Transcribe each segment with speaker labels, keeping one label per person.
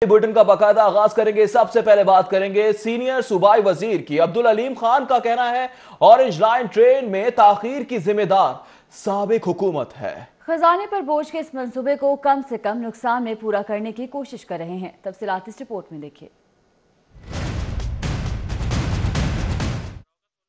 Speaker 1: Bulletin का बाकायदा आगाज करेंगे। सबसे पहले बात करेंगे सीनियर सूबाई वजीर की। अब्दुल अलीम खान का कहना है ऑरेंज लाइन ट्रेन में ताखीर की जिम्मेदार साबिक हुकूमत है।
Speaker 2: खजाने पर बोझ के इस मंसूबे को कम से कम नुकसान में पूरा करने की कोशिश कर रहे हैं। तफसीलात इस रिपोर्ट में देखिए।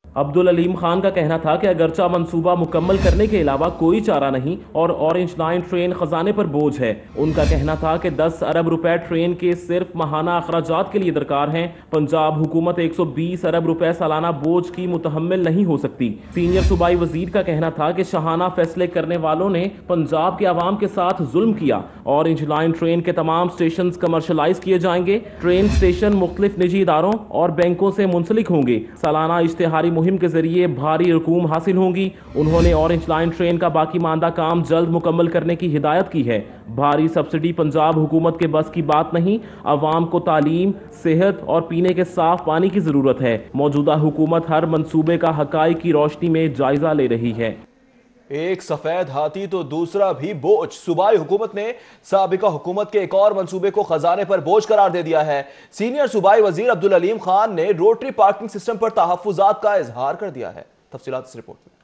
Speaker 3: अब्दुल अलीम खान का कहना था कि अगरचा मंसूबा मुकम्मल करने के अलावा कोई चारा नहीं और ऑरेंज लाइन ट्रेन खजाने पर बोझ है। उनका कहना था कि 10 अरब रुपए ट्रेन के सिर्फ माहाना अखराजात के लिए दरकार हैं। पंजाब हुकूमत 120 अरब रुपए सालाना बोझ की मुतहम्मिल नहीं हो सकती। सीनियर सूबाई वजीर का कहना था कि शाहाना फैसले करने वालों ने पंजाब के आवाम के साथ जुल्म किया। ऑरेंज लाइन ट्रेन के तमाम स्टेशन कमर्शलाइज किए जाएंगे। ट्रेन स्टेशन मुख्तलिफ निजी इदारों और बैंकों से मुंसलिक होंगे। सालाना इश्तेहारी मुहिम के जरिए भारी रकूम हासिल होंगी। उन्होंने ऑरेंज लाइन ट्रेन का बाकी मानदा काम जल्द मुकम्मल करने की हिदायत की है। भारी सब्सिडी पंजाब हुकूमत के बस की बात नहीं। अवाम को तालीम, सेहत और पीने के साफ पानी की जरूरत है। मौजूदा हुकूमत हर मंसूबे का हकाइक की रोशनी में जायजा ले रही है।
Speaker 1: एक सफेद हाथी तो दूसरा भी बोझ। सूबाई हुकूमत ने साबिका हुकूमत के एक और मंसूबे को खजाने पर बोझ करार दे दिया है। सीनियर सूबाई वजीर अब्दुल अलीम खान ने रोटरी पार्किंग सिस्टम पर तहफ्फुजात का इजहार कर दिया है। तफसीलात इस रिपोर्ट में।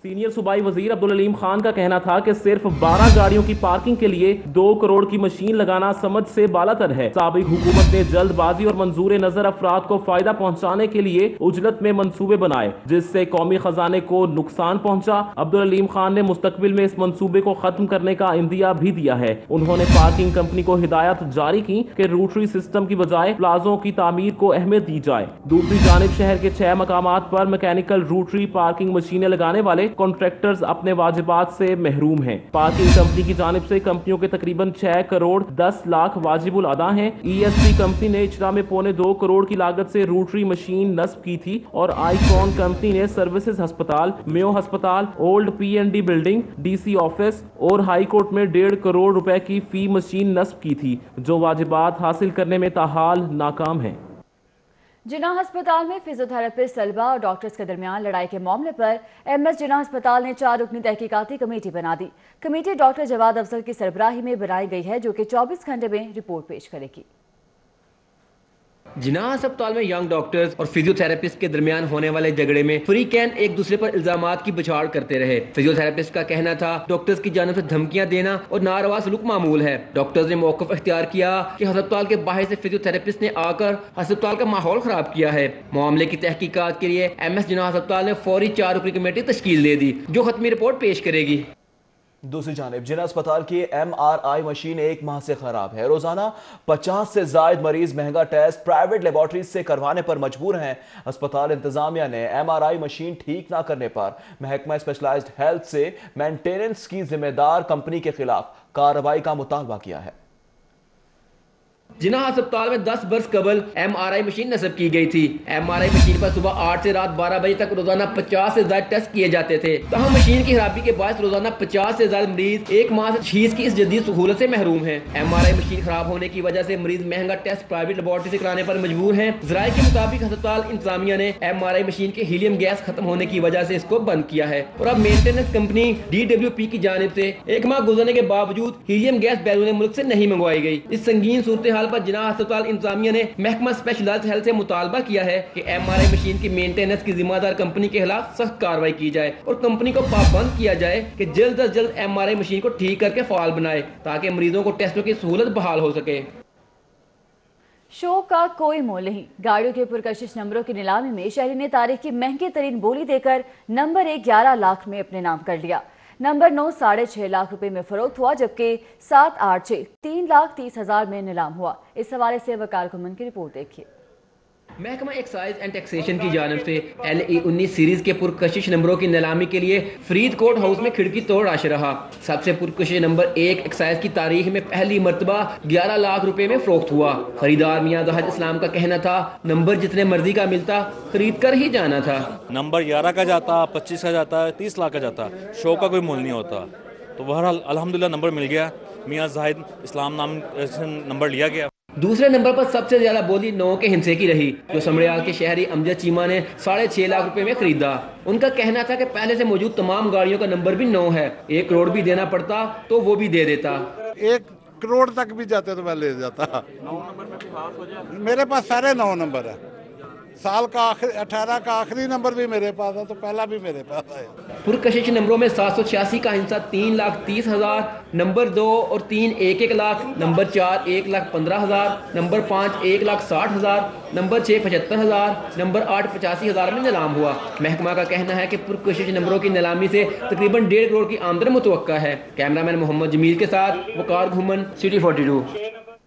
Speaker 3: सीनियर सूबाई वजीर अब्दुल अलीम खान का कहना था कि सिर्फ 12 गाड़ियों की पार्किंग के लिए 2 करोड़ की मशीन लगाना समझ से बालातर है। साबिक हुकूमत ने जल्दबाजी और मंजूर नजर अफराद को फायदा पहुंचाने के लिए उजलत में मंसूबे बनाए, जिससे कौमी खजाने को नुकसान पहुंचा। अब्दुल अलीम खान ने मुस्तकबिल में इस मंसूबे को खत्म करने का इंदिया भी दिया है। उन्होंने पार्किंग कंपनी को हिदायत जारी की कि रोटरी सिस्टम की बजाय प्लाजों की तामीर को अहमियत दी जाए। दूसरी जानिब शहर के 6 मकामात पर मैकेनिकल रोटरी पार्किंग मशीनें लगाने वाले कॉन्ट्रैक्टर्स अपने वाजिबात से महरूम हैं। पार्किंग कंपनी की जानिब से कंपनियों के तकरीबन 6 करोड़ 10 लाख वाजिबुल अदा हैं। ESP कंपनी ने इचरा में 2.25 करोड़ की लागत से रोटरी मशीन नस्ब की थी और आईकॉन कंपनी ने सर्विसेज अस्पताल, मेयो अस्पताल, old PND building, DC office और हाई कोर्ट में 1.5 करोड़ रुपए की फी मशीन नस्ब की थी, जो वाजिबात हासिल करने में ताहाल नाकाम है।
Speaker 2: जिन्ना अस्पताल में फिजियोथेरेपिस्ट तलबा और डॉक्टर्स के दरमियान लड़ाई के मामले पर MS जिन्ना अस्पताल ने 4 रुकनी तहकीकाती कमेटी बना दी। कमेटी डॉक्टर जवाद अफजल की सरबराही में बनाई गई है, जो कि 24 घंटे में रिपोर्ट पेश करेगी।
Speaker 4: जिन्ना अस्पताल में यंग डॉक्टर्स और फिजियोथेरेपिस्ट के दरमियान होने वाले झगड़े में फ्रीकैन एक दूसरे पर इल्जामात की बछाड़ करते रहे। फिजियोथेरेपिस्ट का कहना था डॉक्टर्स की जानिब से धमकियां देना और नारवा सलूक मामूल है। डॉक्टर्स ने मौक़िफ़ इख्तियार किया कि अस्पताल के बाहर से फिजियोथेरेपिस्ट ने आकर अस्पताल का माहौल खराब किया है। मामले की तहकीकात के लिए MS जिन्ना अस्पताल ने फौरी 4 रुकनी कमेटी तश्कील दे दी, जो खत्मी रिपोर्ट पेश करेगी।
Speaker 1: दूसरी जानिब जिन्ना अस्पताल की MRI मशीन 1 माह से खराब है। रोजाना 50 से जायद मरीज महंगा टेस्ट प्राइवेट लेबॉर्ट्रीज से करवाने पर मजबूर हैं। अस्पताल इंतजामिया ने MRI मशीन ठीक ना करने पर महकमा स्पेशलाइज्ड हेल्थ से मेंटेनेंस की जिम्मेदार कंपनी के खिलाफ कार्रवाई का मुतालबा किया है।
Speaker 4: जिन्ना अस्पताल में 10 बरस कबल MRI मशीन नस्ब की गई थी। MRI मशीन पर सुबह 8 से रात 12 बजे तक रोजाना 50 से ज्यादा टेस्ट किए जाते थे। तहम मशीन की खराबी के बाद रोजाना 50 से ज्यादा मरीज 1 माह से तशखीस की इस जदीद सहूलत से महरूम हैं। MRI मशीन खराब होने की वजह से मरीज महंगा टेस्ट प्राइवेट लेबॉर्ट्री से कराने पर मजबूर हैं। ज़राए के मुताबिक अस्पताल इंतजामिया ने MRI मशीन के हीलियम गैस खत्म होने की वजह से इसको बंद किया है और अब मेंटेनेंस कंपनी DWP की जानिब से 1 माह गुजरने के बावजूद हीलियम गैस बैरून मुल्क से नहीं मंगवाई गई। इस संगीन सूरत हाल पर जिन्ना अस्पताल इंतजामिया ने महकमा स्पेशलाइज्ड हेल्थ से मुतालबा किया है कि MRI मशीन की मेंटेनेंस की जिम्मेदार कंपनी के खिलाफ सख्त कार्रवाई की जाए और कंपनी को पाबंद किया जाए कि जल्द अज जल्द MRI मशीन को ठीक करके फाल बनाए, ताकि मरीजों को टेस्टों की सहूलत बहाल हो सके।
Speaker 2: शो का कोई मोल नहीं। गाड़ियों के पुरकशिश नंबरों की नीलामी में शहरी ने तारीख की महंगी तरीन बोली देकर नंबर 1 11 लाख में अपने नाम कर लिया। नंबर 9 6.5 लाख रुपए में फरोख्त हुआ, जबकि 7, 8, 6 3,30,000 में नीलाम हुआ। इस हवाले से वकार कुमन की रिपोर्ट देखिए।
Speaker 4: महकमा एक्साइज एंड टैक्सेशन की जानिब से LE 19 सीरीज के पुरकशिश नंबरों की नीलामी के लिए फरीदकोट हाउस में खिड़की तोड़ रश रहा। सबसे पुरकशिश नंबर 1 एक्साइज की तारीख में पहली मरतबा 11 लाख रुपए में फरोख्त हुआ। खरीदार मियां जहाज इस्लाम का कहना था नंबर जितने मर्जी का मिलता खरीद कर ही जाना था।
Speaker 5: नंबर 11 का जाता, 25 का जाता, 30 लाख का जाता, शो का कोई मोल नहीं होता। तो बहरहाल अल्हम्दुलिल्लाह नंबर मिल गया। मियां जहाज इस्लाम नाम से नंबर लिया गया।
Speaker 4: दूसरे नंबर पर सबसे ज्यादा बोली 9 के हिंसे की रही, जो समड़ियाल के शहरी अमजद चीमा ने 6.5 लाख रुपए में खरीदा। उनका कहना था कि पहले से मौजूद तमाम गाड़ियों का नंबर भी 9 है, 1 करोड़ भी देना पड़ता तो वो भी दे देता।
Speaker 6: एक करोड़ तक भी जाते तो मैं ले जाता। 9 नंबर में भी हाथ हो जाए। मेरे पास सारे 9 नंबर है। साल का 18 का आखिरी नंबर भी मेरे पास है, तो पहला भी मेरे पास है।
Speaker 4: पुरकशिश नंबरों में 786 का हिस्सा 3,30,000, नंबर 2 और 3 1 lakh, number 4 1,15,000, number 5 1,60,000, number 6 75,000, number 8 85,000 में नीलाम हुआ। महकमा का कहना है कि पुरकशिश नंबरों की नीलामी से तकरीबन 1.5 करोड़ की आमदन मुतवक्का है। कैमरामैन मोहम्मद जमील के साथ वकार घुमन, सिटी 42।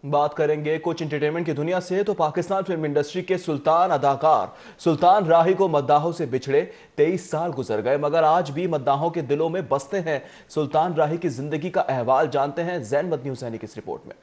Speaker 1: बात करेंगे कुछ एंटरटेनमेंट की दुनिया से तो पाकिस्तान फिल्म इंडस्ट्री के सुल्तान अदाकार सुल्तान राही को मद्दाहों से बिछड़े 23 साल गुजर गए, मगर आज भी मद्दाहों के दिलों में बसते हैं। सुल्तान राही की जिंदगी का अहवाल जानते हैं ज़ैन मदनी हुसैनी की इस रिपोर्ट में।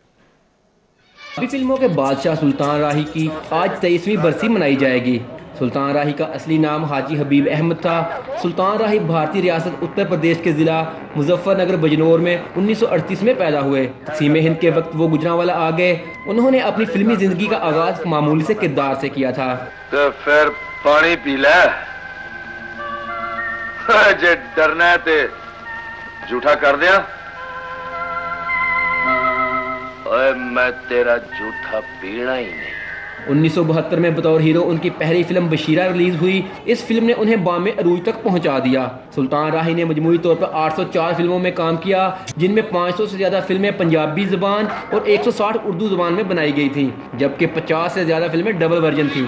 Speaker 4: अभी फिल्मों के बादशाह सुल्तान राही की आज 23वीं बरसी मनाई जाएगी। सुल्तान राही का असली नाम हाजी हबीब अहमद था। सुल्तान राही भारतीय रियासत उत्तर प्रदेश के ज़िला मुजफ्फरनगर बजनौर में 1938 में पैदा हुए। तक़सीम हिंद के वक्त वो गुजरांवाला आ गए। उन्होंने अपनी फिल्मी जिंदगी का आगाज मामूली से किरदार से किया था।
Speaker 7: तो फिर पानी पी ले, जे डरना है ते झूठा कर दिया। ओए मैं तेरा झूठा पीना ही नहीं।
Speaker 4: 1972 में बतौर हीरो उनकी पहली फिल्म बशीरा रिलीज हुई। इस फिल्म ने उन्हें बामे अरूज तक पहुंचा दिया। सुल्तान राही ने मजमूई तौर पर 804 फिल्मों में काम किया, जिनमें 500 से ज्यादा फिल्में पंजाबी जुबान और 160 उर्दू जुबान में बनाई गई थी, जबकि 50 से ज्यादा फिल्में डबल वर्जन थी।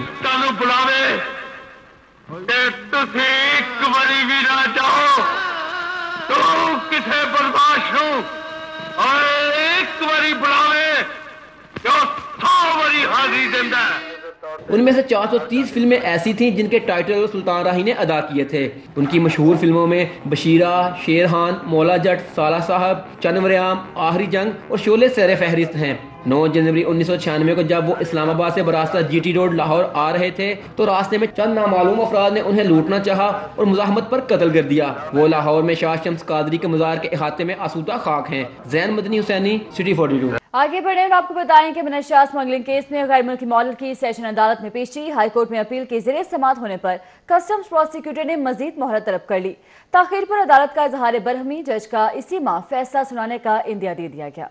Speaker 4: उनमें से 430 फिल्में ऐसी थीं जिनके टाइटल सुल्तान राही ने अदा किए थे। उनकी मशहूर फिल्मों में बशीरा, शेरहान, मौला जट, साला साहब, चनवरयाम, आखिरी जंग और शोले सर फहरिस्त हैं। 9 जनवरी 1996 को जब वो इस्लामाबाद से बरास्ता जीटी रोड लाहौर आ रहे थे तो रास्ते में चंद नामालूम अफराद ने उन्हें लूटना चाहा और मुजाहमत पर कत्ल कर दिया। वो लाहौर में शाह शम्स कादरी के मज़ार के इहाते में आसूदा खाक हैं। ज़ैन मदनी हुसैनी, सिटी 42।
Speaker 2: आगे बढ़े और आपको बताएं कि मनशा स्मगलिंग केस में गैर मुल्की मॉडल की सेशन अदालत में पेशी। हाईकोर्ट में अपील के ज़रिए समाअत होने पर कस्टम्स प्रोसिक्यूटर ने मजीद मोहलत तलब कर ली। ताखीर पर अदालत का इजहार बरहमी, जज का इसी माह फैसला सुनाने का इंदिया दे दिया गया।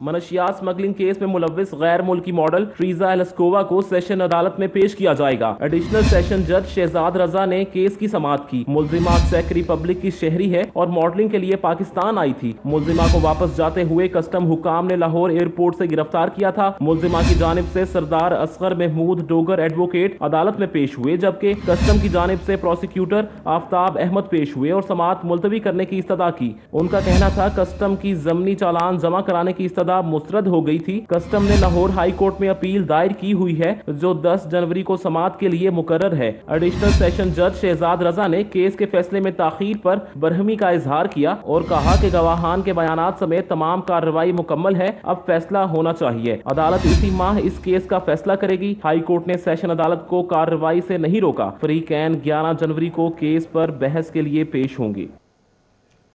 Speaker 3: मनशियात स्मगलिंग केस में मुलविस गैर मुल्की मॉडल ट्रीजा एलस्कोवा को सेशन अदालत में पेश किया जाएगा। एडिशनल सेशन जज शहजाद रजा ने केस की समाअत की। मुल्जिमा चेक रिपब्लिक की शहरी है और मॉडलिंग के लिए पाकिस्तान आई थी। मुल्जिमा को वापस जाते हुए कस्टम हुकाम ने लाहौर एयरपोर्ट से गिरफ्तार किया था। मुल्जिमा की जानिब से सरदार असगर महमूद डोगर एडवोकेट अदालत में पेश हुए, जबकि कस्टम की जानिब से प्रोसिक्यूटर आफ्ताब अहमद पेश हुए और समाअत मुलतवी करने की इस्तदा की। उनका कहना था कस्टम की जमनी चालान जमा कराने की इस्तदा मुस्तरद हो गई थी। कस्टम ने लाहौर हाई कोर्ट में अपील दायर की हुई है जो 10 जनवरी को समाअत के लिए मुकर्रर है। एडिशनल सेशन जज शहजाद रजा ने केस के फैसले में ताखीर पर बरहमी का इजहार किया और कहा कि गवाहान के बयानात समेत तमाम कार्रवाई मुकम्मल है, अब फैसला होना चाहिए। अदालत इसी माह इस केस का फैसला करेगी। हाई कोर्ट ने सेशन अदालत को कार्रवाई से नहीं रोका। फरीकैन 11 जनवरी को केस पर बहस के लिए पेश होंगे।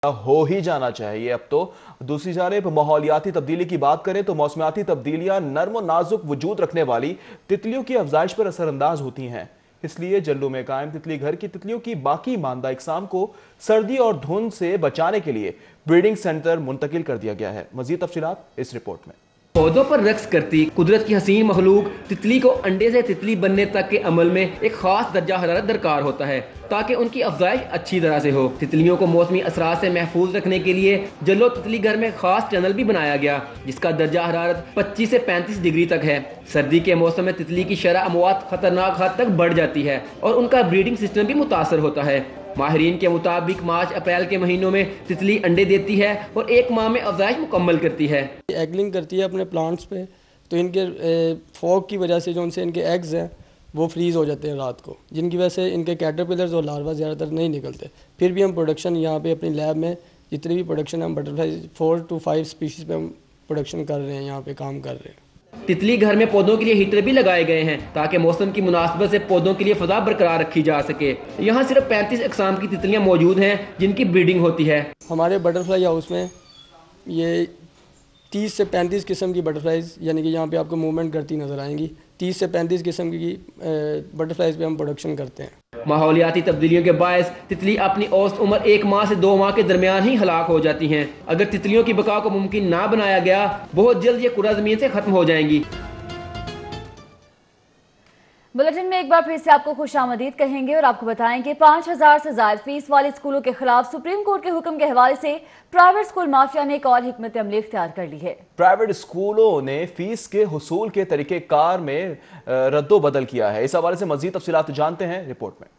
Speaker 1: हो ही जाना चाहिए। अब तो दूसरी जानिब माहौलियाती तब्दीली की बात करें तो मौसमियाती तब्दीलियां नर्म और नाजुक वजूद रखने वाली तितलियों की अफजाइश पर असरअंदाज होती हैं। इसलिए जल्लू में कायम तितली घर की तितलियों की बाकी मानदा इकसाम को सर्दी और धुंध से बचाने के लिए ब्रीडिंग सेंटर मुंतकिल कर दिया गया है। मजीद तफसीलात इस रिपोर्ट में।
Speaker 4: पौधों पर रक्स करती कुदरत की हसीन मखलूक तितली को अंडे से तितली बनने तक के अमल में एक खास दर्जा हरारत दरकार होता है ताकि उनकी अफजाइश अच्छी तरह से हो। तितलियों को मौसमी असरात से महफूज रखने के लिए जल्लो तितली घर में खास टनल भी बनाया गया, जिसका दर्जा हरारत 25 से 35 डिग्री तक है। सर्दी के मौसम में तितली की शरह अमवात खतरनाक हद तक बढ़ जाती है और उनका ब्रीडिंग सिस्टम भी मुतासर होता है। माहिरीन के मुताबिक मार्च अप्रैल के महीनों में तितली अंडे देती है और 1 माह में अफजाइश मुकम्मल करती है।
Speaker 8: एगलिंग करती है अपने प्लांट्स पे, तो इनके फॉग की वजह से जो उनसे इनके एग्स हैं वो फ्रीज हो जाते हैं रात को, जिनकी वजह से इनके कैटरपिलर्स और लार्वा ज़्यादातर नहीं निकलते। फिर भी हम प्रोडक्शन यहाँ पे अपनी लैब में जितनी भी प्रोडक्शन हम बटरफ्लाई 4 to 5 स्पीशीज़ पे हम प्रोडक्शन कर रहे हैं, यहाँ पे काम कर रहे हैं।
Speaker 4: तितली घर में पौधों के लिए हीटर भी लगाए गए हैं ताकि मौसम की मुनासिबत से पौधों के लिए फ़ज़ा बरकरार रखी जा सके। यहाँ सिर्फ 35 अक़साम की तितलियाँ मौजूद हैं जिनकी ब्रीडिंग होती है।
Speaker 8: हमारे बटरफ्लाई हाउस में ये 30 سے 35 قسم کی بٹرفلائز یعنی کہ یہاں پہ آپ کو موومنٹ کرتی نظر آئیں گی. 30 سے 35 قسم کی بٹرفلائز پہ ہم پروڈکشن کرتے ہیں.
Speaker 4: ماحولیاتی تبدیلیوں کے باعث تتلی اپنی اوسط عمر 1 ماہ سے 2 ماہ کے درمیان ہی ہلاک ہو جاتی ہیں. اگر تتلیوں کی بقا کو ممکن نہ بنایا گیا بہت جلد یہ کرہ زمین سے ختم ہو جائیں گی.
Speaker 2: بلٹن میں ایک بار پھر سے آپ کو خوش آمدید کہیں گے اور آپ کو بتائیں کہ 5000 سے زائد فیس والے اسکولوں کے خلاف سپریم کورٹ کے حکم کے حوالے سے پرائیویٹ اسکول مافیا نے ایک اور حکمت عملی اختیار کر لی ہے.
Speaker 1: پرائیویٹ اسکولوں نے فیس کے حصول کے طریقہ کار میں رد و بدل کیا ہے. اس حوالے سے مزید تفصیلات جانتے ہیں رپورٹ میں.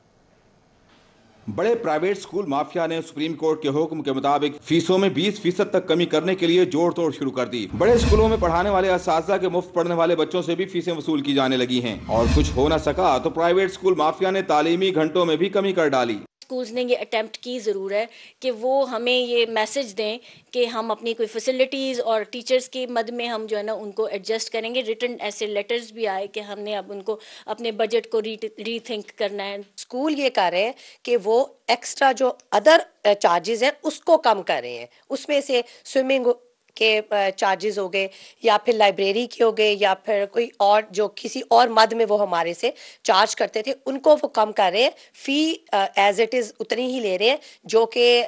Speaker 9: بڑے پرائیویٹ اسکول مافیا نے سپریم کورٹ کے حکم کے مطابق فیسوں میں 20% تک کمی کرنے کے لیے جوڑ توڑ شروع کر دی. بڑے اسکولوں میں پڑھانے والے اساتذہ کے مفت پڑھنے والے بچوں سے بھی فیسیں وصول کی جانے لگی ہیں اور کچھ ہو نہ سکا تو پرائیویٹ اسکول مافیا نے تعلیمی گھنٹوں میں بھی کمی کر ڈالی.
Speaker 10: اسکولز نے یہ اٹیمپٹ کی ضرور ہے کہ وہ ہمیں یہ میسج دیں کہ ہم اپنی کوئی فیسلٹیز اور ٹیچرز کی مد میں ہم جو ہے نا ان کو ایڈجسٹ کریں گے. ریٹن ایسے لیٹرز بھی آئے کہ ہم نے اب ان کو اپنے بجٹ کو ری تھنک کرنا ہے.
Speaker 11: اسکول یہ کر رہے ہیں کہ وہ ایکسٹرا جو ادر چارجز ہیں اس کو کم کر رہے ہیں. اس میں سے سوئمنگ کے چارجز ہو گئے یا پھر لائبریری کے ہو گئے یا پھر کوئی اور جو کسی اور مد میں وہ ہمارے سے چارج کرتے تھے ان کو وہ کم کر رہے ہیں. فی ایز اٹ از اتنی ہی لے رہے ہیں جو کہ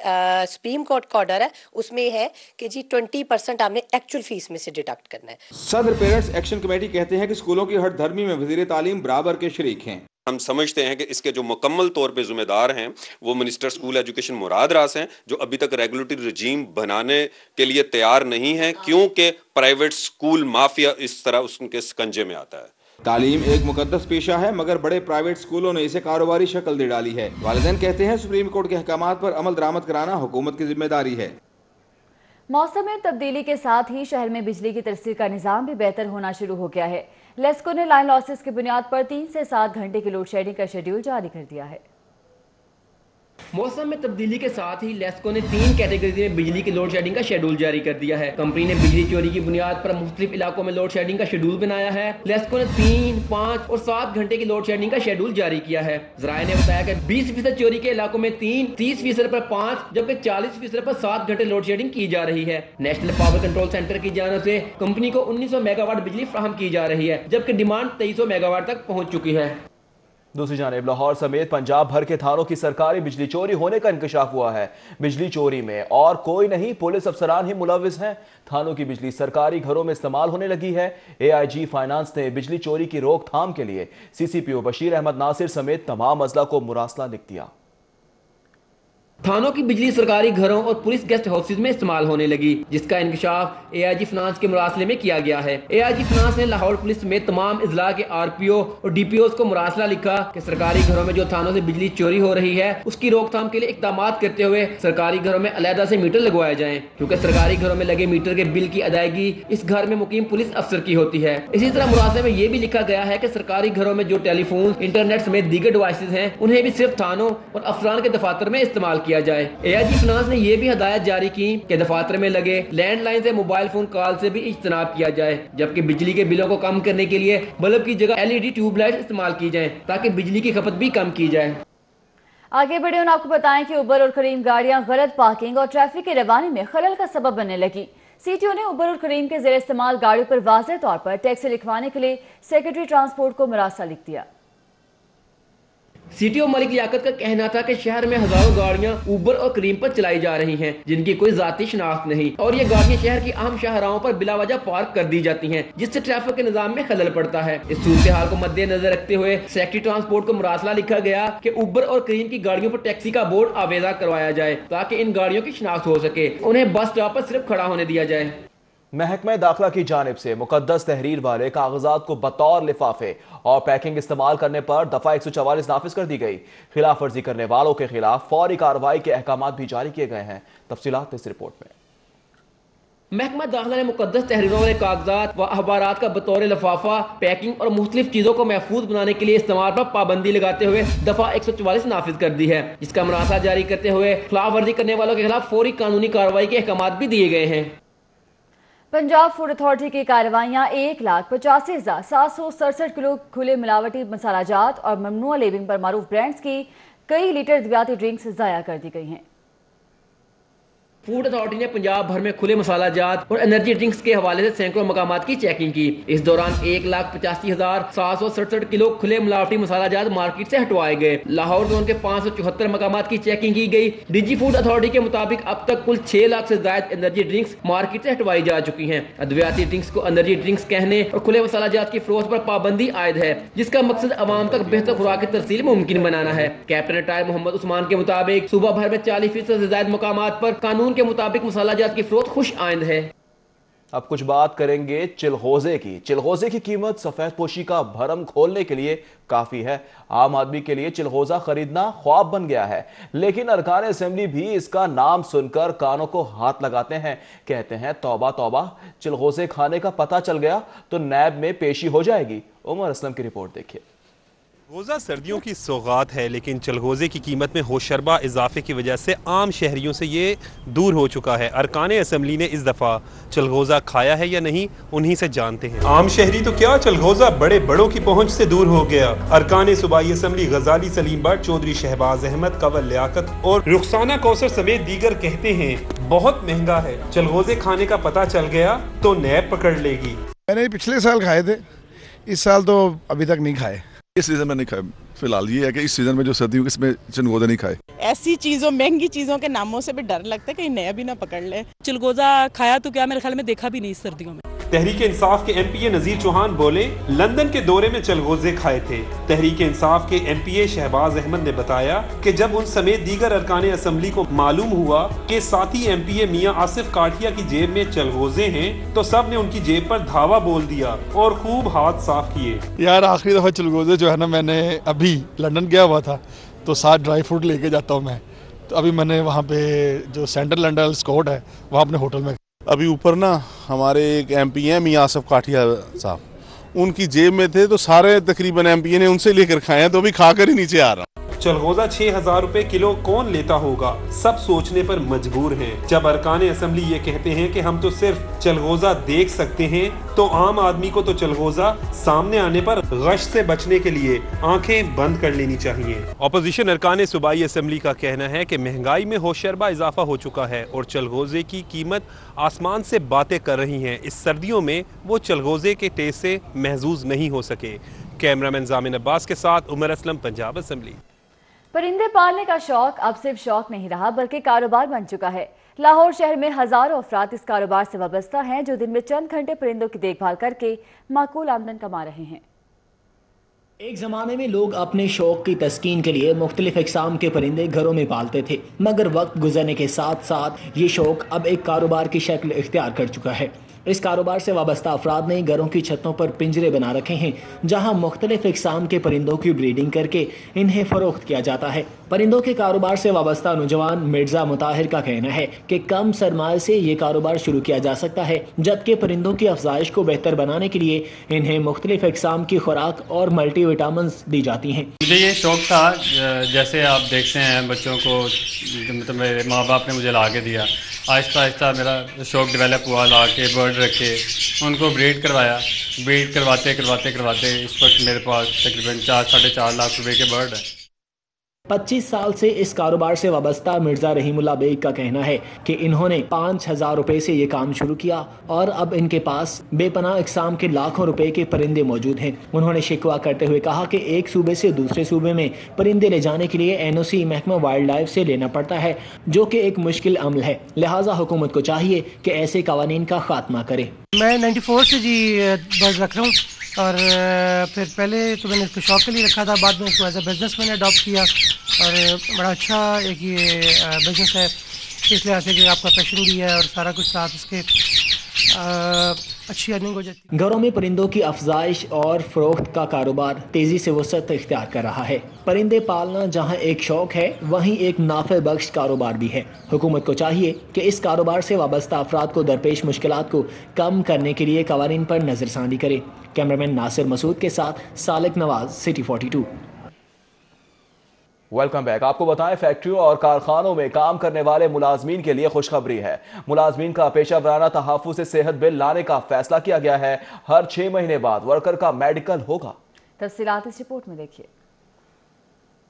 Speaker 11: سپریم کورٹ کا آرڈر ہے اس میں ہے کہ جی 20% ہم نے ایکچوئل فیس میں سے ڈیڈکٹ کرنا ہے.
Speaker 9: صدر پیرنٹس ایکشن کمیٹی کہتے ہیں کہ اسکولوں کی ہر دھرمی میں وزیر تعلیم برابر کے شریک ہیں.
Speaker 12: ہم سمجھتے ہیں کہ اس کے جو مکمل طور پہ ذمہ دار ہیں وہ منسٹر اسکول ایجوکیشن مراد راس ہیں جو ابھی تک ریگولیٹری رجیم بنانے کے لیے تیار نہیں ہیں کیونکہ پرائیویٹ اسکول مافیا اس طرح اس کے سکنجے میں آتا ہے.
Speaker 9: تعلیم ایک مقدس پیشہ ہے مگر بڑے پرائیویٹ اسکولوں نے اسے کاروباری شکل دے ڈالی ہے. والدین کہتے ہیں سپریم کورٹ کے احکامات پر عمل درآمد کرانا حکومت کی ذمہ داری ہے.
Speaker 2: موسم میں تبدیلی کے ساتھ ہی شہر میں بجلی کی ترسیل کا نظام بھی بہتر ہونا شروع ہو گیا ہے. لیسکو نے لائن لاسز کی بنیاد پر 3 سے 7 گھنٹے کی لوڈ شیڈنگ کا شیڈیول جاری کر دیا ہے.
Speaker 4: موسم میں تبدیلی کے ساتھ ہی لیسکو نے 3 کیٹیگریز میں بجلی کی لوڈ شیڈنگ کا شیڈول جاری کر دیا ہے. کمپنی نے بجلی چوری کی بنیاد پر مختلف علاقوں میں لوڈ شیڈنگ کا شیڈول بنایا ہے. لیسکو نے 3, 5 اور 7 گھنٹے کی لوڈ شیڈنگ کا شیڈول جاری کیا ہے. ذرائع نے بتایا کہ 20% چوری کے علاقوں میں 3, 30% پر 5 جبکہ 40% پر 7 گھنٹے لوڈ شیڈنگ کی جا رہی ہے. نیشنل پاور کنٹرول سینٹر کی جانب سے کمپنی کو 1900 میگا واٹ بجلی فراہم کی جا رہی ہے جبکہ ڈیمانڈ 2300 میگا واٹ تک پہنچ چکی ہے.
Speaker 1: دوسری جانب لاہور سمیت پنجاب بھر کے تھانوں کی سرکاری بجلی چوری ہونے کا انکشاف ہوا ہے. بجلی چوری میں اور کوئی نہیں پولیس افسران ہی ملوث ہیں. تھانوں کی بجلی سرکاری گھروں میں استعمال ہونے لگی ہے. AIG فائنانس نے بجلی چوری کی روک تھام کے لیے CCPO بشیر احمد ناصر سمیت تمام اضلاع کو مراسلہ لکھ دیا.
Speaker 4: تھانوں کی بجلی سرکاری گھروں اور پولیس گیسٹ ہاؤسز میں استعمال ہونے لگی جس کا انکشاف AIG فنانس کے مراسلے میں کیا گیا ہے. AIG فنانس نے لاہور پولیس میں تمام اضلاع کے RPO اور DPOs کو مراسلہ لکھا کہ سرکاری گھروں میں جو تھانوں سے بجلی چوری ہو رہی ہے اس کی روک تھام کے لیے اقدامات کرتے ہوئے سرکاری گھروں میں علیحدہ سے میٹر لگوائے جائیں کیونکہ سرکاری گھروں میں لگے میٹر کے بل کی ادائیگی اس گھر میں مقیم پولیس افسر کی ہوتی ہے. اسی طرح مراسلے میں یہ بھی لکھا گیا ہے کہ سرکاری گھروں میں جو ٹیلی فون انٹرنیٹ سمیت دیگر ڈیوائسز ہیں انہیں بھی صرف تھانوں اور افسران کے دفاتر میں استعمال کیا جائے. AIG فنانس نے یہ بھی ہدایت جاری کی کہ دفاتر میں لگے لینڈ لائن سے موبائل فون کال سے بھی اجتناب کیا جائے جبکہ بجلی کے بلوں کو کم کرنے کے لیے بلب کی جگہ LED ٹیوب لائٹ استعمال کی جائیں تاکہ بجلی کی کھپت بھی کم کی جائے.
Speaker 2: آگے بڑھے اور آپ کو بتائیں کہ اوبر اور کریم گاڑیاں غلط پارکنگ اور ٹریفک کی روانی میں خلل کا سبب بننے لگی. CTO نے اوبر اور کریم کے زیر استعمال گاڑیوں پر واضح طور پر ٹیکس لکھوانے کے لیے سیکرٹری ٹرانسپورٹ کو مراسلہ لکھ دیا.
Speaker 4: CTO ملک لیاقت کا کہنا تھا کہ شہر میں ہزاروں گاڑیاں اوبر اور کریم پر چلائی جا رہی ہیں جن کی کوئی ذاتی شناخت نہیں اور یہ گاڑیاں شہر کی اہم شاہراہوں پر بلا وجہ پارک کر دی جاتی ہیں جس سے ٹریفک کے نظام میں خلل پڑتا ہے. اس صورتحال کو مد نظر رکھتے ہوئے سیکرٹری ٹرانسپورٹ کو مراسلہ لکھا گیا کہ اوبر اور کریم کی گاڑیوں پر ٹیکسی کا بورڈ آویزہ کروایا جائے تاکہ ان گاڑیوں کی شناخت ہو سکے. انہیں بس اسٹاپ پر صرف کھڑا ہونے دیا جائے.
Speaker 1: محکمہ داخلہ کی جانب سے مقدس تحریر والے کاغذات کو بطور لفافے اور پیکنگ استعمال کرنے پر دفعہ 144 نافذ کر دی گئی. خلاف ورزی کرنے والوں کے خلاف فوری کارروائی کے احکامات بھی جاری کیے گئے ہیں. تفصیلات اس رپورٹ میں.
Speaker 4: محکمہ داخلہ نے مقدس تحریروں والے کاغذات و اخبارات کا بطور لفافہ پیکنگ اور مختلف چیزوں کو محفوظ بنانے کے لیے استعمال پر پابندی لگاتے ہوئے دفعہ 144 نافذ کر دی ہے جس کا مراسلہ جاری کرتے ہوئے خلاف ورزی کرنے والوں کے خلاف فوری قانونی کارروائی کے احکامات بھی دیے گئے ہیں.
Speaker 2: پنجاب فوڈ اتھارٹی کی کارروائیاں 1,85,767 کلو کھلے ملاوٹی مسالہ جات اور ممنوع لیبلنگ پر معروف برانڈز کی کئی لیٹر ادویاتی ڈرنکس ضائع کر دی گئی ہیں.
Speaker 4: फूड अथॉरिटी ने पंजाब भर में खुले मसाला जात और एनर्जी ड्रिंक्स के हवाले से सैकड़ों मकामात की चेकिंग की। इस दौरान 1,85,767 किलो खुले मिलावटी मसाला जात मार्केट से हटवाए गए। लाहौर जोन के 574 मकामात की चेकिंग की गई। डीजी फूड अथॉरिटी के मुताबिक अब तक कुल 6 लाख से ज्यादा एनर्जी ड्रिंक्स मार्केट से हटवाई जा चुकी हैं। अद्वियाती ड्रिंक्स को एनर्जी ड्रिंक्स कहने और खुले मसाला जात की फरोख्त पर पाबंदी आयद है, जिसका मकसद अवाम तक बेहतर खुराक की तरसील मुमकिन बनाना है। कैप्टन रिटायर मोहम्मद उस्मान के मुताबिक सूबा भर में 40% से ज्यादा मकामात पर कानून के मुताबिक मसाला जात की फरोख्त खुश आइंद है।
Speaker 1: अब कुछ बात करेंगे चिलगोजे की। चिलगोजे की कीमत सफेद पोशी का भरम खोलने के लिए काफी है। आम आदमी के लिए चिलगोजा खरीदना ख्वाब बन गया है, लेकिन अरकान असेंबली भी इसका नाम सुनकर कानों को हाथ लगाते हैं। कहते हैं तौबा तौबा, चिलगोजे खाने का पता चल गया तो नैब में पेशी हो जाएगी। उमर असलम की रिपोर्ट देखिए।
Speaker 13: चिलगोजा सर्दियों की सौगात है, लेकिन चिलगोजे की कीमत में होशरबा इजाफे की वजह से आम शहरियों से ये दूर हो चुका है। अरकान असम्बली ने इस दफ़ा चिलगोजा खाया है या नहीं, उन्हीं से जानते हैं। आम शहरी तो क्या, चिलगोजा बड़े बड़ों की पहुंच से दूर हो गया। अरकान सूबाई असम्बली गजाली सलीम भट्ट, चौधरी शहबाज अहमद, कंवल लियाकत और रुखसाना कौसर समेत दीगर कहते हैं बहुत महंगा है। चिलगोजे खाने का पता चल गया तो नैब पकड़ लेगी।
Speaker 14: मैंने पिछले साल खाए थे, इस साल तो अभी तक नहीं खाए।
Speaker 15: इस सीजन में नहीं खाए। फिलहाल ये है कि इस सीजन में जो सर्दियों इसमें चिलगोजा नहीं खाए।
Speaker 16: ऐसी चीजों, महंगी चीजों के नामों से भी डर लगता है कहीं नया भी ना पकड़ ले। चिलगोजा खाया तो क्या, मेरे ख्याल में देखा भी नहीं इस सर्दियों में।
Speaker 13: तहरीक इंसाफ के एमपीए नजीर चौहान बोले, लंदन के दौरे में चिलगोजे खाए थे। तहरीक इंसाफ के एमपीए शहबाज अहमद ने बताया कि जब उन समेत दीगर अरकान असम्बली को मालूम हुआ कि साथी एमपीए मियां आसिफ काठिया की जेब में चिलगोजे हैं, तो सब ने उनकी जेब पर धावा बोल दिया और खूब हाथ साफ किए।
Speaker 14: यार आखिरी दफा चिलगोजे जो है ना, मैंने अभी लंदन गया हुआ था तो साथ ड्राई फ्रूट लेके जाता हूँ मैं, तो अभी मैंने वहाँ पे जो सेंट्रल लंदन स्कॉट है वहाँ अपने होटल में।
Speaker 15: अभी ऊपर ना हमारे एक एमपी हैं मियां आसिफ काठिया साहब, उनकी जेब में थे तो सारे तकरीबन एमपी ने उनसे लेकर खाए हैं, तो अभी खाकर ही नीचे आ रहा।
Speaker 13: चिलगोजा 6,000 रुपए किलो कौन लेता होगा, सब सोचने पर मजबूर हैं। जब अरकान असम्बली ये कहते हैं कि हम तो सिर्फ चिलगोजा देख सकते हैं, तो आम आदमी को तो चिलगोजा सामने आने पर गश से बचने के लिए आंखें बंद कर लेनी चाहिए। अपोजिशन अरकान सूबाई असम्बली का कहना है कि महंगाई में होशरबा इजाफा हो चुका है और चिलगोजे की कीमत आसमान से बातें कर रही हैं। इस सर्दियों में वो चिलगोजे के टेस्ट से महजूज नहीं हो सके। कैमरामैन जामिन अब्बास के साथ उमर असलम, पंजाब असम्बली।
Speaker 2: परिंदे पालने का शौक अब सिर्फ शौक नहीं रहा बल्कि कारोबार बन चुका है। लाहौर शहर में हजारों अफराद इस कारोबार से वाबस्ता हैं, जो दिन में चंद घंटे परिंदों की देखभाल करके माकूल आमदन कमा रहे हैं।
Speaker 17: एक ज़माने में लोग अपने शौक की तस्कीन के लिए मुख्तलिफ इक़साम के परिंदे घरों में पालते थे, मगर वक्त गुजरने के साथ साथ ये शौक अब एक कारोबार की शक्ल इख्तियार कर चुका है। इस कारोबार से वाबस्ता अफराद ने घरों की छतों पर पिंजरे बना रखे हैं, जहां मुख्तलिफ इक़साम के परिंदों की ब्रीडिंग करके इन्हें फ़रोख्त किया जाता है। परिंदों के कारोबार से वाबस्ता नौजवान मिर्ज़ा मुताहिर का कहना है कि कम सरमाए से ये कारोबार शुरू किया जा सकता है, जबकि परिंदों की अफजाइश को बेहतर बनाने के लिए इन्हें मुख्तलिफ इक़साम की खुराक और मल्टी विटामिन्स दी जाती हैं।
Speaker 18: मुझे ये शौक था, जैसे आप देखते हैं बच्चों को, मतलब मेरे माँ बाप ने मुझे ला के दिया, आहिस्ता आहिस्ता मेरा शौक डेवलप हुआ। ला के बर्ड रखे, उनको ब्रीड करवाया, ब्रीड करवाते इस वक्त मेरे पास तकरीबन 4-4.5 लाख रुपए के बर्ड है।
Speaker 17: 25 साल से इस कारोबार से वाबस्ता मिर्जा रहीमुल्लाह बेग का कहना है कि इन्होंने 5,000 रुपए से ये काम शुरू किया और अब इनके पास बेपनाह इक़साम के लाखों रुपए के परिंदे मौजूद हैं। उन्होंने शिकवा करते हुए कहा कि एक सूबे से दूसरे सूबे में परिंदे ले जाने के लिए NOC महकमा वाइल्ड लाइफ से लेना पड़ता है, जो कि एक मुश्किल अमल है। लिहाजा हुकूमत को चाहिए कि ऐसे कवानीन का खात्मा करे।
Speaker 19: मैं 94 से जी बर्ड रख रहा हूँ और फिर पहले तो मैंने इसको शौक के लिए रखा था, बाद में इसको एज ए बिज़नेस मैंने अडॉप्ट किया और बड़ा अच्छा एक ये बिज़नेस है, इस लिहाज से कि आपका पैशन भी है और सारा कुछ साथ इसके अच्छी अर्निंग हो जाती है।
Speaker 17: घरों में परिंदों की अफजाइश और फरोख्त का कारोबार तेजी से वसअत इख्तियार कर रहा है। परिंदे पालना जहां एक शौक है, वहीं एक नाफे बख्श कारोबार भी है। हुकूमत को चाहिए कि इस कारोबार से वाबस्ता अफराद को दरपेश मुश्किलात को कम करने के लिए कवानीन पर नजरसानी करे। कैमरामैन नासिर मसूद के साथ Salik Nawaz, city 42।
Speaker 1: Welcome back. आपको बताएं, फैक्ट्रियों और कारखानों में काम करने वाले मुलाजमीन के लिए खुशखबरी है। मुलाजमीन का पेशा वराना तहफ़्फ़ुज़ से सेहत बिल लाने का फैसला किया गया है। हर 6 महीने बाद वर्कर का मेडिकल होगा।
Speaker 2: तफसीलात इस रिपोर्ट में देखिए।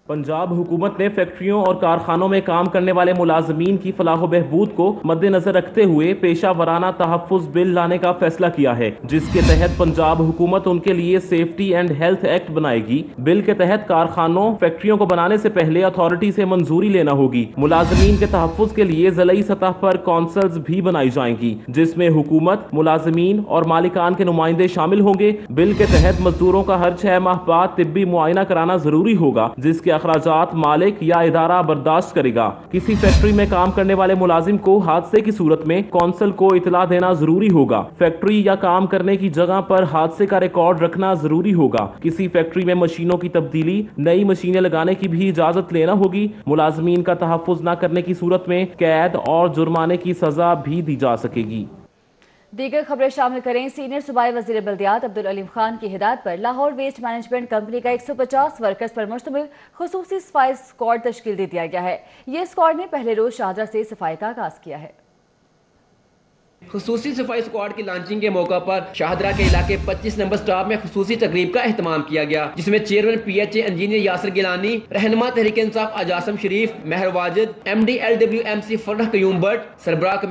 Speaker 3: पंजाब हुकूमत ने फैक्ट्रियों और कारखानों में काम करने वाले मुलाजमीन की फलाह बहबूद को मद्देनजर रखते हुए पेशा वराना तहफ़्फ़ुज़ बिल लाने का फैसला किया है, जिसके तहत पंजाब हुकूमत उनके लिए सेफ्टी एंड हेल्थ एक्ट बनाएगी। बिल के तहत कारखानों फैक्ट्रियों को बनाने से पहले अथॉरिटी से मंजूरी लेना होगी। मुलाजमीन के तहफ़्फ़ुज़ के लिए ज़िलाई सतह पर कौंसल्स भी बनाई जाएंगी, जिसमें हुकूमत, मुलाजमीन और मालिकान के नुमाइंदे शामिल होंगे। बिल के तहत मजदूरों का हर 6 माह बाद तिब्बी मुआयना कराना जरूरी होगा, जिसके अखराजात मालिक या इदारा बर्दाश्त करेगा। किसी फैक्ट्री में काम करने वाले मुलाजिम को हादसे की सूरत में कौंसल को इतला देना जरूरी होगा। फैक्ट्री या काम करने की जगह पर हादसे का रिकॉर्ड रखना जरूरी होगा। किसी फैक्ट्री में मशीनों की तब्दीली, नई मशीनें लगाने की भी इजाजत लेना होगी। मुलाजमीन का तहफ़्फ़ुज़ न करने की सूरत में कैद और जुर्माने की सजा भी दी जा सकेगी।
Speaker 2: दीगर खबरें शामिल करें। सीनियर सूबाई वज़ीर बल्दियात अब्दुल अलीम खान की हिदायत पर लाहौर वेस्ट मैनेजमेंट कंपनी का 150 वर्कर्स पर मुश्तमिल खुसूसी सफाई स्क्वाड तश्कील दे दिया गया है। ये स्क्वाड ने पहले रोज शाहदरा से सफाई का आगाज किया है।
Speaker 4: खुसूसी सफाई स्क्वाड की लॉन्चिंग के मौका पर शाहदरा के इलाके 25 नंबर स्टाफ में खुसूसी तकरीब का एहतमाम किया गया, जिसमें chairman PHA engineer Yasir Gilani, रहनुमा तहरीक इंसाफ आजासम शरीफ, महर वाजिद, MD LWMC फरह कयूम बट, सरबराह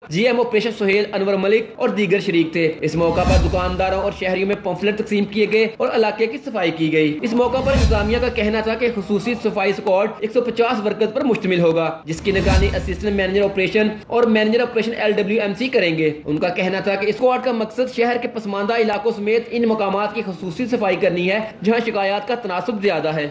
Speaker 4: GM ऑपरेशन सुहेल अनवर मलिक और दीगर शरीक थे। इस मौका पर दुकानदारों और शहरियों में पंफलेट तकसीम किए गए और इलाके की सफाई की गई। इस मौका पर इंतजामिया का कहना था कि खुसूसी सफाई स्क्वाड 150 वर्कर्स पर मुश्तमिल होगा, जिसकी निगरानी असिस्टेंट मैनेजर ऑपरेशन और मैनेजर ऑपरेशन LWMC करेंगे। उनका कहना था कि इस स्क्वाड का मकसद शहर के पसमानदा इलाकों समेत इन मकामात की खुसूसी सफाई करनी है जहाँ शिकायत का तनासुब ज्यादा है।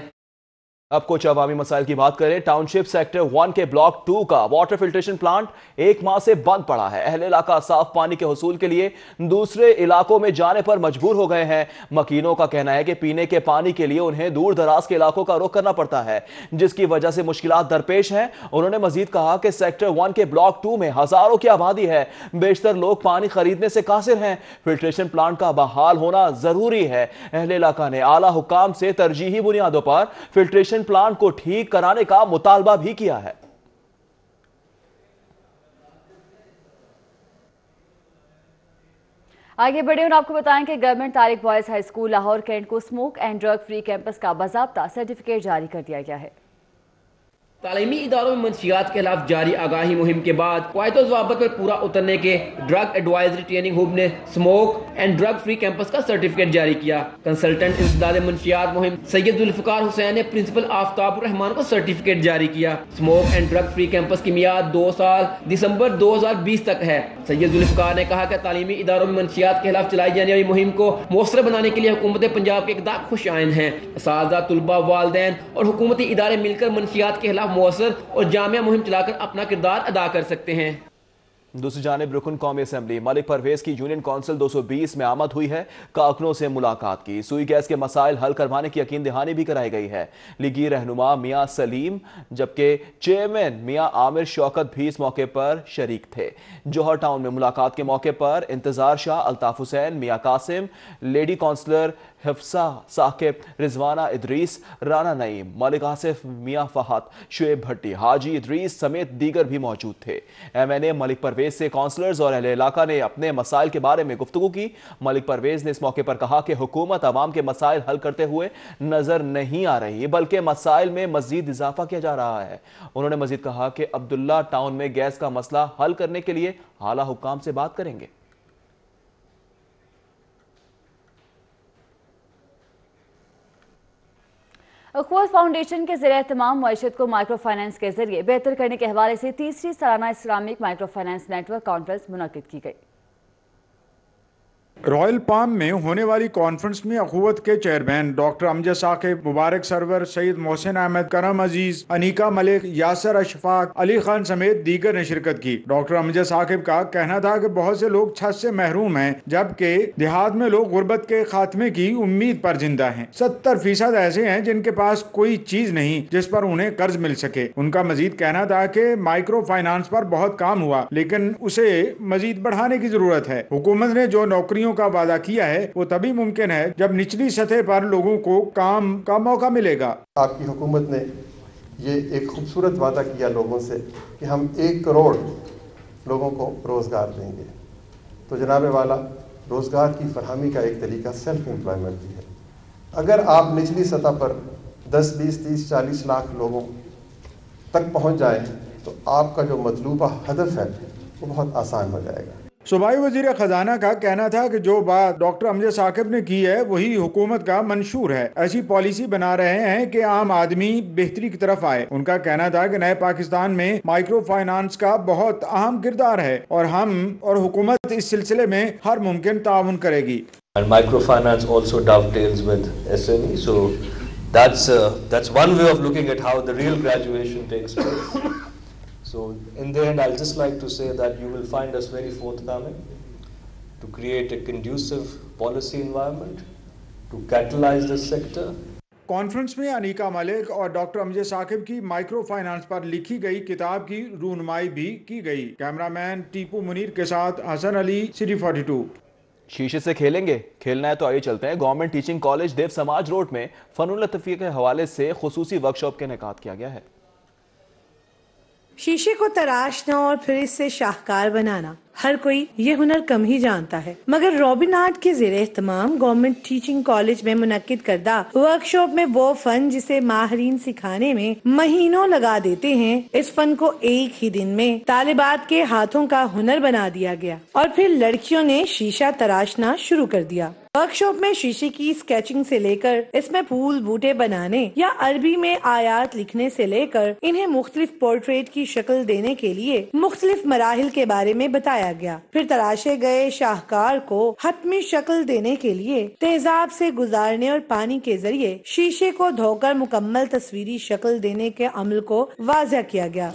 Speaker 1: अब कुछ अवामी मसाइल की बात करें। टाउनशिप सेक्टर 1 के ब्लॉक 2 का वाटर फिल्ट्रेशन प्लांट 1 माह से बंद पड़ा है। अहले इलाका साफ पानी के हुसूल के लिए दूसरे इलाकों में जाने पर मजबूर हो गए हैं। मकीनों का कहना है कि पीने के पानी के लिए उन्हें दूर दराज के इलाकों का रुख करना पड़ता है, जिसकी वजह से मुश्किलात दरपेश हैं। उन्होंने मजीद कहा कि सेक्टर 1 के ब्लॉक 2 में हजारों की आबादी है, बेशतर लोग पानी खरीदने से कासिर हैं। फिल्ट्रेशन प्लांट का बहाल होना जरूरी है। अहले इलाका ने आला हुकाम से तरजीही बुनियादों पर फिल्ट्रेशन प्लांट को ठीक कराने का मुतालबा भी किया है।
Speaker 2: आगे बढ़े और आपको बताएं कि government Tariq boys high school Lahore cantt को smoke and drug free campus का बाज़ाब्ता सर्टिफिकेट जारी कर दिया गया है।
Speaker 4: तालीमी इदारों में मंशियात के खिलाफ जारी आगाही मुहिम के बाद क़वायद व ज़वाबित पर पूरा उतरने के ड्रग एडवाइजरी ट्रेनिंग हब ने smoke and drug free campus का सर्टिफिकेट जारी किया। कंसल्टेंट इंसदाद मंशियात मुहिम सैयद जुल्फ़िकार हुसैन ने प्रिंसिपल आफ्ताब रहमान को सर्टिफिकेट जारी किया। Smoke and drug free campus की मियाद 2 साल दिसंबर 2020 तक है। सैयद जुल्फ़िकार ने कहा कि तालीमी इदारों में मंशियात के खिलाफ चलाई जाने वाली मुहिम को मौसर बनाने के लिए हुकूमत पंजाब के इक़दाम खुश आइन हैं। असातिज़ा, तुलबा, वालिदैन और हुकूमती इदारे मिलकर मंशियात के खिलाफ मौसर और जामिया मुहिम चलाकर अपना किरदार अदा कर सकते हैं।
Speaker 1: दूसरी जानिब रुकन कौमी असम्बली मलिक परवेज की यूनियन काउंसिल 220 में आमद हुई है। कारकुनों से मुलाकात की, सुई गैस के मसाइल हल करवाने की यकीन दहानी भी कराई गई है। लीगी रहनुमा मियाँ सलीम जबकि चेयरमैन मियाँ आमिर शौकत भी इस मौके पर शरीक थे। जौहर टाउन में मुलाकात के मौके पर इंतजार शाह, अल्ताफ हुसैन, मियाँ कासिम, लेडी काउंसलर हिफ्सा साकिब, रिजवाना इदरीस, राना नईम, मलिक आसिफ, मियाँ फहद, शुएब भट्टी, हाजी इदरीस समेत दीगर भी मौजूद थे। MNA मलिक परवेज से काउंसलर्स और अहले इलाका ने अपने मसाइल के बारे में गुफ्तगू की। मलिक परवेज ने इस मौके पर कहा कि हुकूमत आवाम के मसाइल हल करते हुए नजर नहीं आ रही, बल्कि मसाइल में मजीद इजाफा किया जा रहा है। उन्होंने मजीद कहा कि अब्दुल्ला टाउन में गैस का मसला हल करने के लिए आला हुक्काम से बात करेंगे।
Speaker 2: अखवास फाउंडेशन के ज़रिए तमाम मईशत को माइक्रो फाइनेंस के जरिए बेहतर करने के हवाले से तीसरी सालाना Islamic micro finance network conference मुनक़िद की गई।
Speaker 20: रॉयल पाम में होने वाली कॉन्फ्रेंस में अखुवत के चेयरमैन डॉक्टर अमजद साकिब, मुबारक सरवर, सईद मोहसिन अहमद, करम अजीज, अनीका मलिक, यासर अशफाक, अली खान समेत दीगर ने शिरकत की। डॉक्टर अमजद साकिब का कहना था कि बहुत से लोग छत से महरूम हैं, जबकि देहात में लोग गुर्बत के खात्मे की उम्मीद पर जिंदा हैं। 70% ऐसे हैं जिनके पास कोई चीज नहीं जिस पर उन्हें कर्ज मिल सके। उनका मजीद कहना था कि माइक्रो फाइनेंस पर बहुत काम हुआ, लेकिन उसे मजीद बढ़ाने की जरूरत है। हुकूमत ने जो नौकरियों का वादा किया है वो तभी मुमकिन है जब निचली सतह पर लोगों को काम का मौका मिलेगा।
Speaker 21: आपकी हुकूमत ने ये एक खूबसूरत वादा किया लोगों से कि हम 1 करोड़ लोगों को रोजगार देंगे। तो जनाबे वाला, रोजगार की फरहमी का एक तरीका सेल्फ एम्प्लॉयमेंट भी है। अगर आप निचली सतह पर 10, 20, 30, 40 लाख लोगों तक पहुंच जाए तो आपका जो मतलूबा हदफ है वो बहुत आसान हो जाएगा।
Speaker 20: सूबाई वजीर खजाना का कहना था कि जो बात डॉक्टर अमजद साकिब ने की है वही हुकूमत का मंशूर है। ऐसी पॉलिसी बना रहे हैं कि आम आदमी बेहतरी की तरफ आए। उनका कहना था कि नए पाकिस्तान में माइक्रो फाइनेंस का बहुत अहम किरदार है और हम और हुकूमत इस सिलसिले में हर मुमकिन ताउन करेगी।
Speaker 5: And microfinance also dovetails with SME, so that's one way of looking at how the real graduation takes place. So in the end, I'll just like to say that you will find us very forthcoming to create a conducive policy environment, to catalyze this sector.
Speaker 20: Conference में अनीका मलिक और doctor Amjad Saqib की micro finance पर लिखी गई किताब की रूनुमाई भी की गई। कैमरामैन टीपू मुनीर के साथ हसन अली, सिटी 42।
Speaker 1: शीशे से खेलेंगे, खेलना है तो आइए चलते हैं। गवर्नमेंट टीचिंग कॉलेज देव समाज रोड में फनून लतीफ़ी के हवाले से खुसूसी वर्कशॉप का इनेकाद किया गया है।
Speaker 22: शीशे को तराशना और फिर इससे शाहकार बनाना, हर कोई ये हुनर कम ही जानता है, मगर रॉबिन आर्ट के ज़ेरे एहतमाम गवर्नमेंट टीचिंग कॉलेज में मुनक्किद करदा वर्कशॉप में वो फन जिसे माहिरीन सिखाने में महीनों लगा देते हैं, इस फन को एक ही दिन में तालिबात के हाथों का हुनर बना दिया गया और फिर लड़कियों ने शीशा तराशना शुरू कर दिया। वर्कशॉप में शीशे की स्केचिंग से लेकर इसमें फूल बूटे बनाने या अरबी में आयात लिखने से लेकर इन्हें मुख्तलिफ पोर्ट्रेट की शक्ल देने के लिए मुख्तलिफ मराहिल के बारे में बताया गया। फिर तराशे गए शाहकार को हतमी शक्ल देने के लिए तेजाब से गुजारने और पानी के जरिए शीशे को धोकर मुकम्मल तस्वीरी शक्ल देने के अमल को वाज़ह किया गया।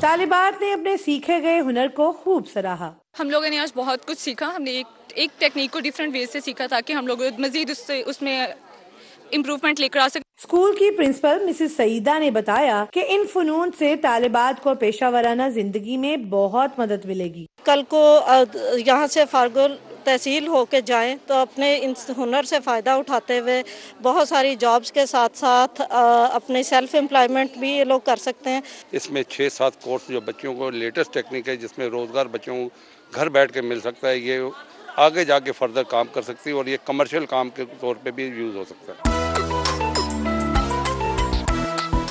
Speaker 22: तालिबात ने अपने सीखे गए हुनर को खूब सराहा।
Speaker 23: हम लोगों ने आज बहुत कुछ सीखा। हमने एक टेक्निक को डिफरेंट वे से सीखा ताकि हम लोग मजीद उसमें इम्प्रूवमेंट लेकर आ सकें।
Speaker 22: स्कूल की प्रिंसिपल मिसेस सईदा ने बताया कि इन फनून से तालिबात को पेशा वराना जिंदगी में बहुत मदद मिलेगी।
Speaker 24: कल को यहाँ से फारगुल तहसील होके जाएं तो अपने इन हुनर से फ़ायदा उठाते हुए बहुत सारी जॉब्स के साथ साथ अपने सेल्फ एम्प्लॉयमेंट भी ये लोग कर सकते हैं।
Speaker 25: इसमें 6-7 कोर्स जो बच्चों को लेटेस्ट टेक्निक है जिसमें रोज़गार बच्चों को घर बैठ के मिल सकता है, ये आगे जाके फर्दर काम कर सकती है और ये कमर्शियल काम के तौर पे भी यूज़ हो सकता है।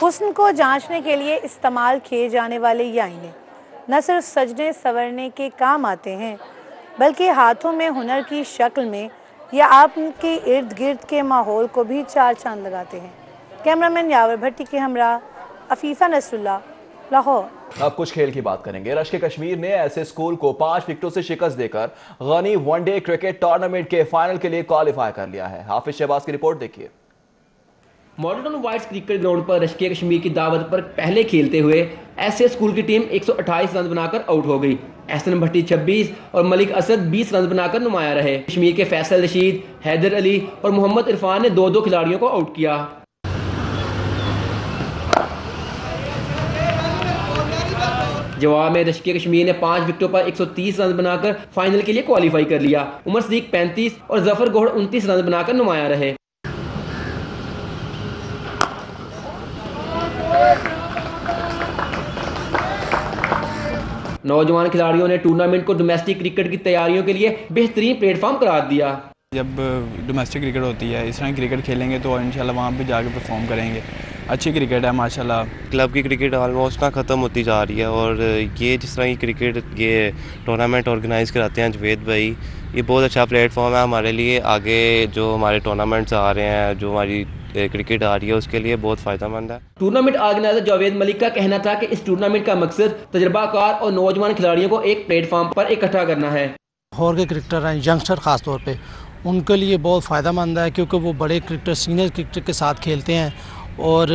Speaker 22: हुस्न को जांचने के लिए इस्तेमाल किए जाने वाले ये आईने न सिर्फ सजने संवरने के काम आते हैं बल्कि हाथों में हुनर की शक्ल में या आपके इर्द गिर्द के माहौल को भी चार चांद लगाते हैं। कैमरामैन यावर भट्टी के हमरा अफीफा नसरुल्लाह, लाहौर।
Speaker 1: अब कुछ खेल की बात करेंगे। रश्के कश्मीर ने ऐसे स्कूल को 5 विकेटों से शिकस्त देकर गनी वनडे क्रिकेट टूर्नामेंट के फाइनल के लिए क्वालिफाई कर लिया है। हाफिज शहबाज की रिपोर्ट देखिए।
Speaker 4: मॉडर्न वाइट्स क्रिकेट ग्राउंड पर रश्के कश्मीर की दावत पर पहले खेलते हुए ऐसे स्कूल की टीम 128 रन बनाकर आउट हो गई। एहसन भट्टी 26 और मलिक असद 20 रन बनाकर नुमाया रहे। कश्मीर के फैसल रशीद, हैदर अली और मोहम्मद इरफान ने 2-2 खिलाड़ियों को आउट किया। जवाब में रश्के कश्मीर ने 5 विकेटों पर 130 रन बनाकर फाइनल के लिए क्वालिफाई कर लिया। उमर सदीक 35 और जफर गौहर 29 रन बनाकर नुमाया रहे। नौजवान खिलाड़ियों ने टूर्नामेंट को डोमेस्टिक क्रिकेट की तैयारियों के लिए बेहतरीन प्लेटफॉर्म करार दिया।
Speaker 26: जब डोमेस्टिक क्रिकेट होती है इस तरह क्रिकेट खेलेंगे तो इंशाल्लाह वहाँ पे जाके परफॉर्म करेंगे। अच्छी क्रिकेट है माशाल्लाह।
Speaker 27: क्लब की क्रिकेट ऑलमोस्ट ना ख़त्म होती जा रही है और ये जिस तरह की क्रिकेट ये टूर्नामेंट ऑर्गेनाइज़ कराते हैं जवेद भाई, ये बहुत अच्छा प्लेटफॉर्म है हमारे लिए। आगे जो हमारे टूर्नामेंट्स आ रहे हैं, जो हमारी क्रिकेट आ रही है, उसके लिए बहुत फ़ायदेमंद है।
Speaker 4: टूर्नामेंट ऑर्गेनाइजर जावेद मलिक का कहना था कि इस टूर्नामेंट का मकसद तजर्बाकार और नौजवान खिलाड़ियों को एक प्लेटफॉर्म पर इकट्ठा करना है।
Speaker 19: और के क्रिकेटर हैं यंगस्टर ख़ास तौर पे, उनके लिए बहुत फ़ायदेमंद है क्योंकि वो बड़े क्रिकेटर सीनियर क्रिकेटर के साथ खेलते हैं और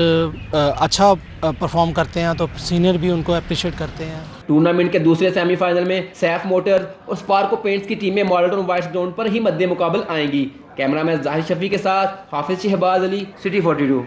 Speaker 19: अच्छा परफॉर्म करते हैं तो सीनियर भी उनको अप्रिशिएट करते हैं।
Speaker 4: टूर्नामेंट के दूसरे सेमीफाइनल में सैफ मोटर्स और स्पार्को पेंट्स की टीमें मॉडर्न वाइट्स ग्राउंड पर ही मद्दे मुकाबल आएंगी। कैमरामैन जाहिद शफी के साथ हाफिज शहबाज अली, सिटी 42।